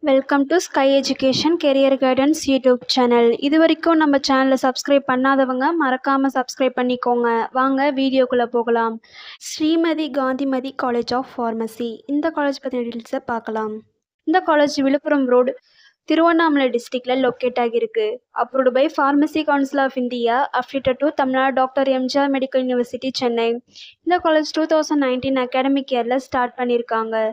Welcome to sky education career guidance YouTube channel. இது வரைக்கும் நம்ம சேனலை சப்ஸ்கிரைப் பண்ணாதவங்க மறக்காமல் சப்ஸ்கிரைப் பண்ணிக்கோங்க. வாங்க வீடியோக்குள்ளே போகலாம். Srimathi Gandhimathi college of pharmacy, இந்த காலேஜ் பற்றின டீட்டெயில்ஸை பார்க்கலாம். இந்த காலேஜ் விழுப்புரம் ரோடு, திருவண்ணாமலை டிஸ்ட்ரிக்டில் லொக்கேட் ஆகியிருக்கு. Approved by pharmacy council of India, affiliated to Tamil Nadu doctor MGR medical university, Chennai. இந்த காலேஜ் 2019 அகாடமிக் இயரில் ஸ்டார்ட் பண்ணியிருக்காங்க.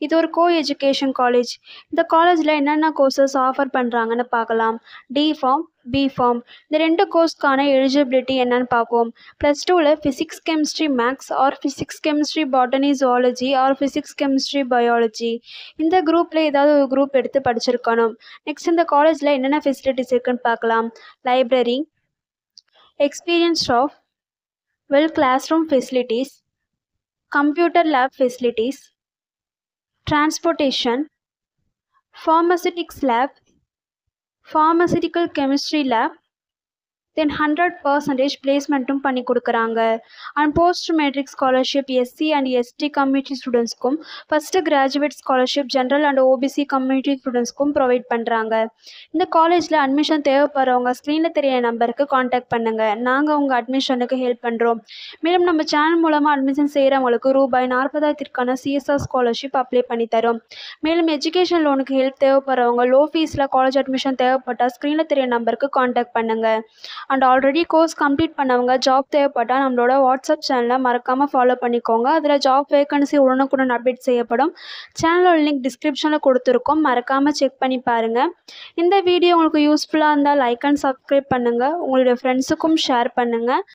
இது ஒரு கோ எஜுகேஷன் காலேஜ். இந்த காலேஜில் என்னென்ன கோர்சஸ் ஆஃபர் பண்ணுறாங்கன்னு பார்க்கலாம். டிஃபார்ம், பிஃபார்ம், இந்த 2 கோர்ஸ்க்கான எலிஜிபிலிட்டி என்னன்னு பார்ப்போம். +2ல் physics chemistry maths or physics chemistry botany zoology or physics chemistry biology, இந்த குரூப்பில் ஏதாவது ஒரு குரூப் எடுத்து படிச்சிருக்கணும். நெக்ஸ்ட், இந்த காலேஜில் என்னென்ன ஃபெசிலிட்டிஸ் இருக்குன்னு பார்க்கலாம். Library, experience staff, well class room facilities, computer lab facilities, transportation, pharmaceutics lab, pharmaceutical chemistry lab, then 100% பிளேஸ்மெண்ட்டும் பண்ணி கொடுக்குறாங்க. And post matric scholarship SC and ST community ஸ்டூடெண்ட்ஸ்க்கும், first graduate scholarship general and OBC community ஸ்டூடெண்ட்ஸ்க்கும் provide பண்ணுறாங்க. இந்த காலேஜில் admission தேவைப்படுறவங்க ஸ்க்ரீனில் தெரிய நம்பருக்கு காண்டாக்ட் பண்ணுங்கள். நாங்கள் உங்கள் அட்மிஷனுக்கு ஹெல்ப் பண்ணுறோம். மேலும் நம்ம சேனல் மூலமாக அட்மிஷன் செய்கிறவங்களுக்கு ₹40,000 சிஎஸ்ஆர் ஸ்காலர்ஷிப் அப்ளை பண்ணி தரோம். மேலும் எஜுகேஷன் லோனுக்கு ஹெல்ப் தேவைப்படுறவங்க, லோ ஃபீஸில் காலேஜ் அட்மிஷன் தேவைப்பட்டால் ஸ்க்ரீனில் தெரிய நம்பருக்கு காண்டாக்ட் பண்ணுங்கள். அண்ட் ஆல்ரெடி கோர்ஸ் கம்ப்ளீட் பண்ணவங்க ஜாப் தேவைப்பட்டால் நம்மளோட வாட்ஸ்அப் சேனலை மறக்காமல் ஃபாலோ பண்ணிக்கோங்க. அதில் ஜாப் வேகன்சி உடனுக்குடன் அப்டேட் செய்யப்படும். சேனலோட லிங்க் டிஸ்கிரிப்ஷனில் கொடுத்துருக்கோம், மறக்காமல் செக் பண்ணி பாருங்கள். இந்த வீடியோ உங்களுக்கு யூஸ்ஃபுல்லாக இருந்தால் லைக் அண்ட் சப்ஸ்கிரைப் பண்ணுங்கள். உங்களுடைய ஃப்ரெண்ட்ஸுக்கும் ஷேர் பண்ணுங்கள்.